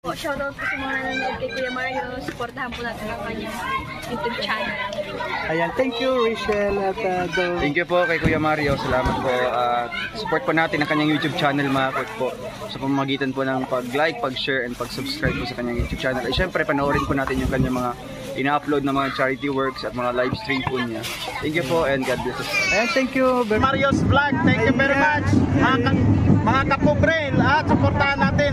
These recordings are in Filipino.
Shoutout po sa mga nanonood kay Kuya Mario. Supportahan po natin ang kanyang YouTube channel. Ayan, thank you Rachel at Thank you po kay Kuya Mario. Salamat po. Support po natin ang kanyang YouTube channel mga kut po. Sa pamamagitan po ng pag-like, pag-share, and pag-subscribe po sa kanyang YouTube channel. At syempre, panoorin po natin yung kanyang mga ina-upload na mga charity works at mga live stream po niya. Thank you po and God bless us. Ayan, thank you Mario's Vlog. Thank you very much. Mga kapobre, lahat supportahan natin.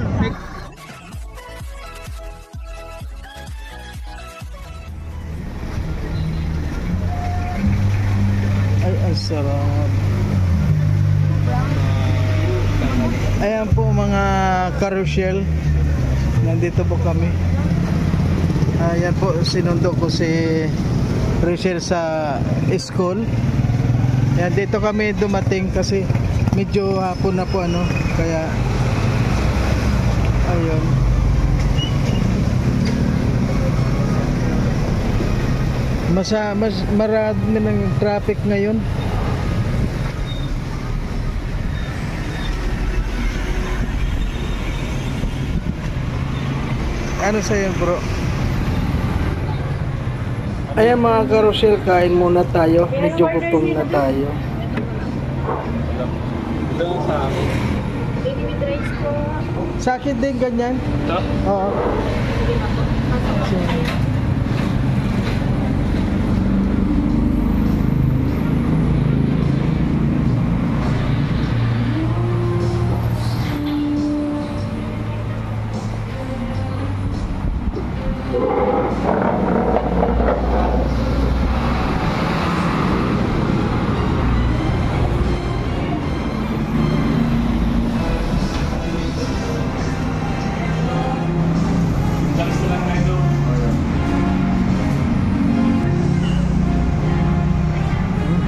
Ay, ang sarap. Ayan po mga karusyel. Nandito po kami. Ayan po, sinundo ko si Rachel sa school. Ayan, dito kami dumating kasi medyo hapon na po ano. Kaya ayun. Mas marami ng traffic ngayon. Ano sa'yo bro? Ayan mga karusyel, kain muna tayo. Medyo gutom na tayo. Baby with rice po. Sa akin din ganyan? Ito? Oo.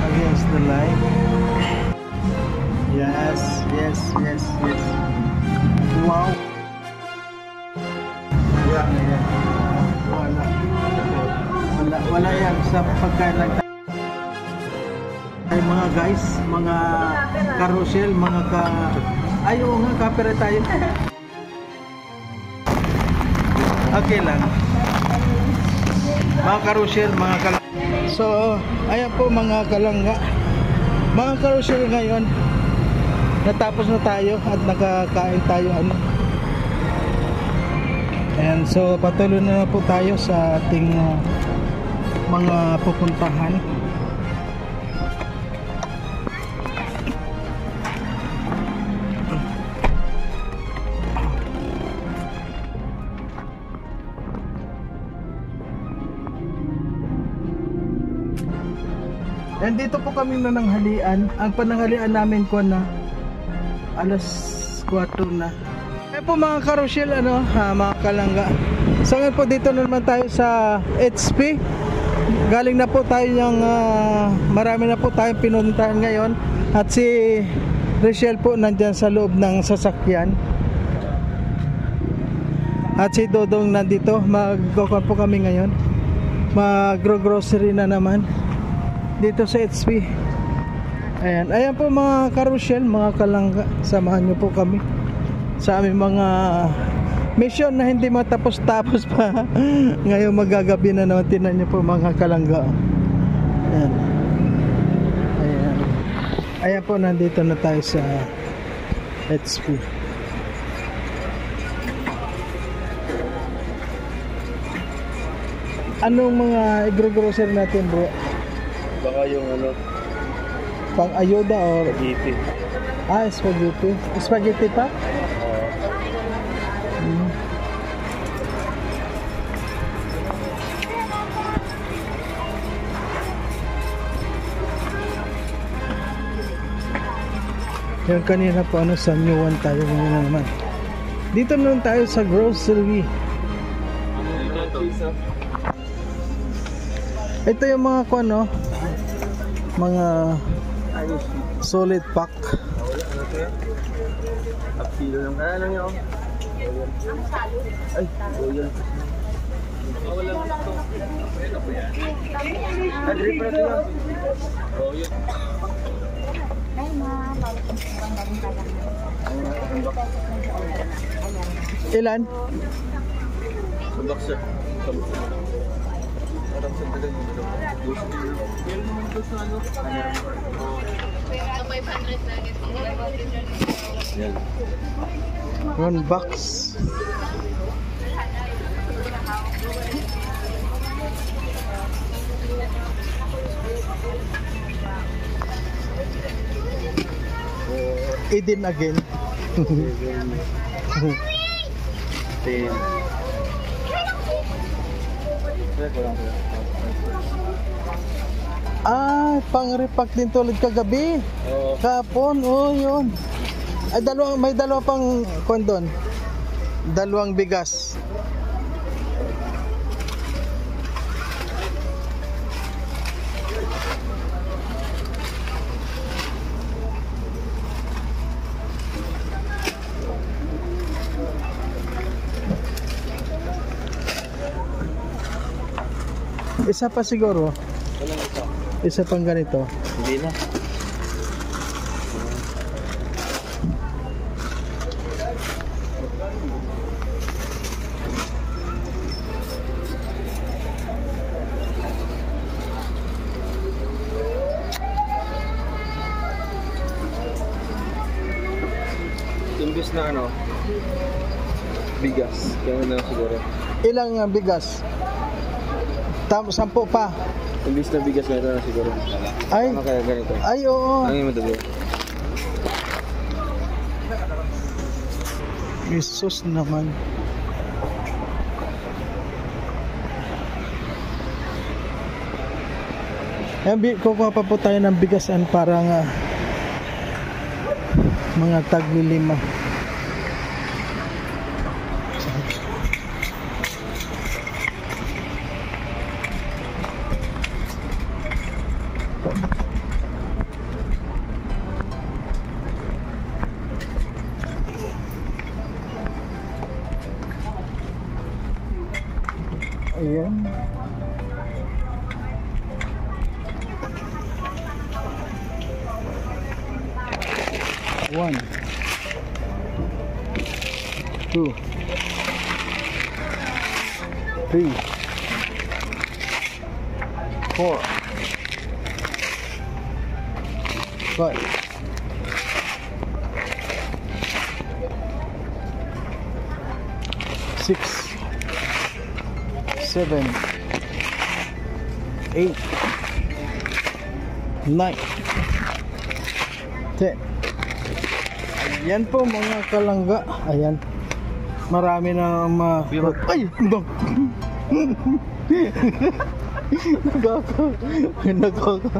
Against the light. Yes. Wow. Wala yan sa pagkain lang tayo mga guys, mga carousel, mga ayaw nga copyright tayo. Okay lang. Mga carousel, mga kalangga. So, ayan po mga kalangga. Mga carousel ngayon, natapos na tayo at nakakain tayo ano. And so patuloy na po tayo sa ating mga pupuntahan. And dito po kami nananghalian. Ang pananghalian namin ko na alas 4 na. Ayan po mga karusyel, ano, mga kalangga. So ngayon po dito na naman tayo sa HP. Galing na po tayo ng marami na po tayong pinuntahan ngayon. At si Rachel po nandyan sa loob ng sasakyan. At si Dodong nandito. Mag-go-con po kami ngayon. Mag-grocery na naman dito sa HP. Ayan po mga karusyel, mga kalangga. Samahan nyo po kami sa aming mga mission na hindi matapos-tapos pa. Ngayon magagabi na naman. Tinan nyo po mga kalangga. Ayan po, nandito na tayo sa HP. Anong mga i-grocery natin bro? Baka yung ano, pang ayuda or spaghetti. Spaghetti. Spaghetti pa? Yung kanina po ano, sa New One tayo ngayon naman. Dito na tayo sa grocery. Ito yung mga ano, mga solid pack. Apilo lang kaya lang yun. Ay, yun. Agree pa rin lang. Ilan? Baksa. Parang sa tagal yung dalawa. Gusto nyo. Meron naman ito sa ano? Ang 500 na agad. Yan. 1 box. Eden again. Pang-repack din tulad kagabi. Kapon, yun. Ay, may dalawa pang kondon. Dalawang bigas. Isa pa siguro. Isa pang ganito. Hindi na. Imbis na ano, bigas. Kaya na siguro. Ilang bigas? 10 pa. Imbis na bigas na siguro. Ay. Ano kaya ganito? Ay, oo. Ang yung madali. Jesus naman. Kukuha pa po tayo ng bigasan para nga mga tagli-5. Ayan. One, 2, 3, 4, 5, 6, 7, 8, 9, 10. Ayan po mga kalangga. Ayan. Marami na ay! Nagkaka.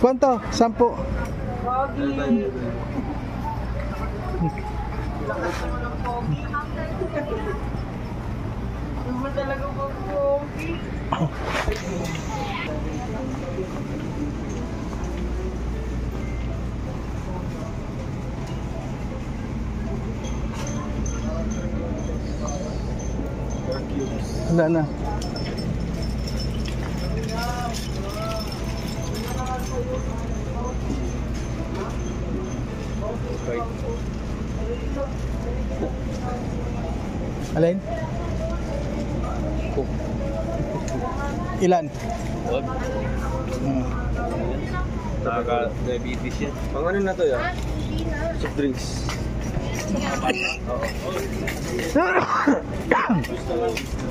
Kwanto? 10. Wala na. Alin? Ilan? Wag. Nakaka-diabetes yan. Pang ano na to yan? Soft drinks.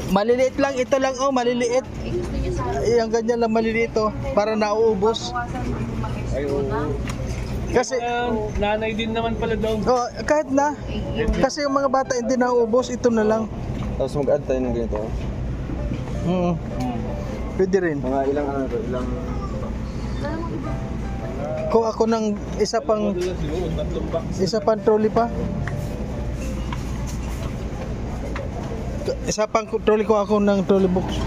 Maliliit lang, ito lang maliliit. Yung ganyan lang maliliit para nauubos. Ay, Kasi nanay din naman pala daw. kahit na. Kasi yung mga bata hindi nauubos, ito na lang. Tapos mag-add tayo ng ganito. Pwede rin. Mga ilang ano to? Ilang... Kung ako ng isa pang trolley pa. Isa pang trolley ko ako ng trolley box.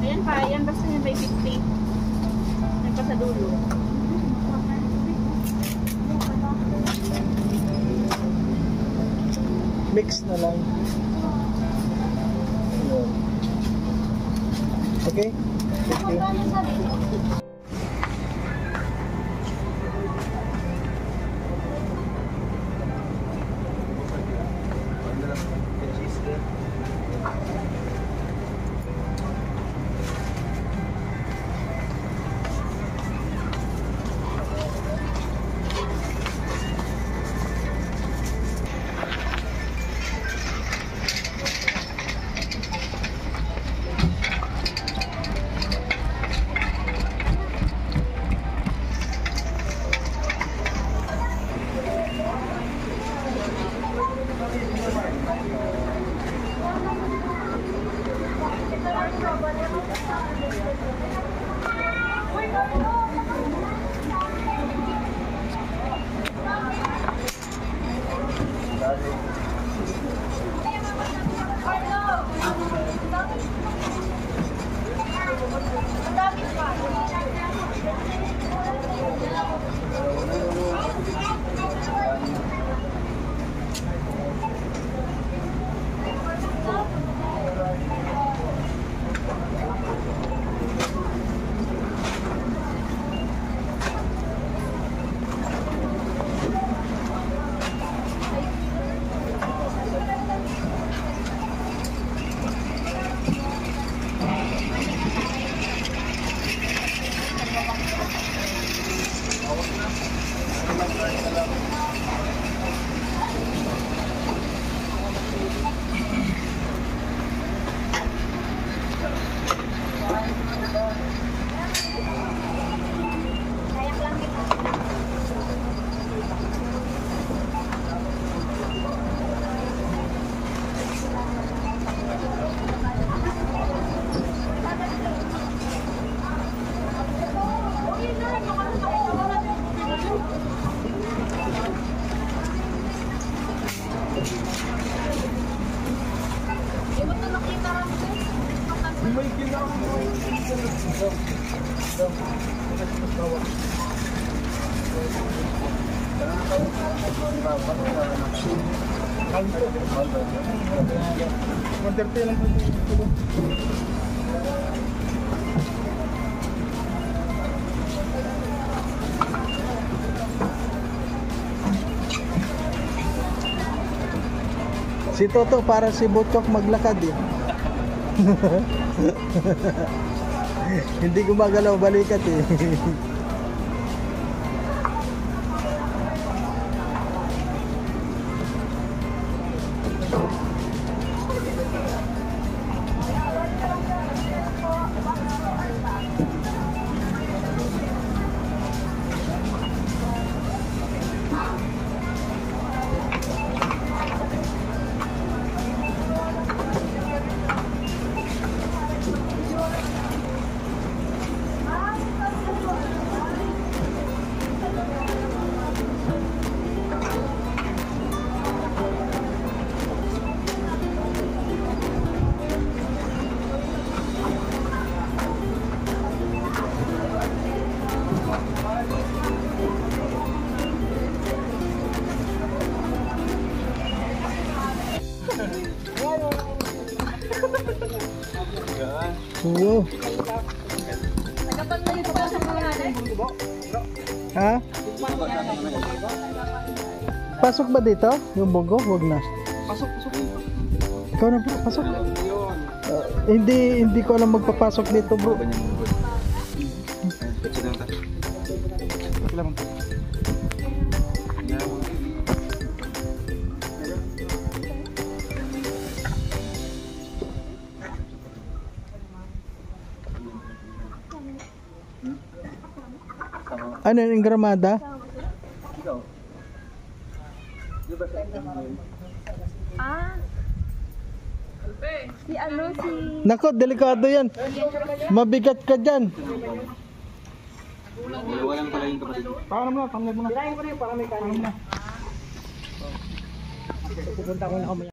Ayan pa, yan basta yan may 50. Yan pa sa dulo. Mix na lang. Okay? Thank you. Si Toto para si Butchok maglakad eh. Hindi gumagalaw balikat eh. Wow. Ha? Pasok ba dito? Yung bugo? Huwag na. Pasok. Ikaw na bro, pasok. Hindi ko alam magpapasok dito bro. Ano yung Gramada? Si ano, si... Nako, delikado yan. Mabigat ka dyan. Walang pala yung kapatid. Paano mo na? Panglag mo na. Pupunta ko na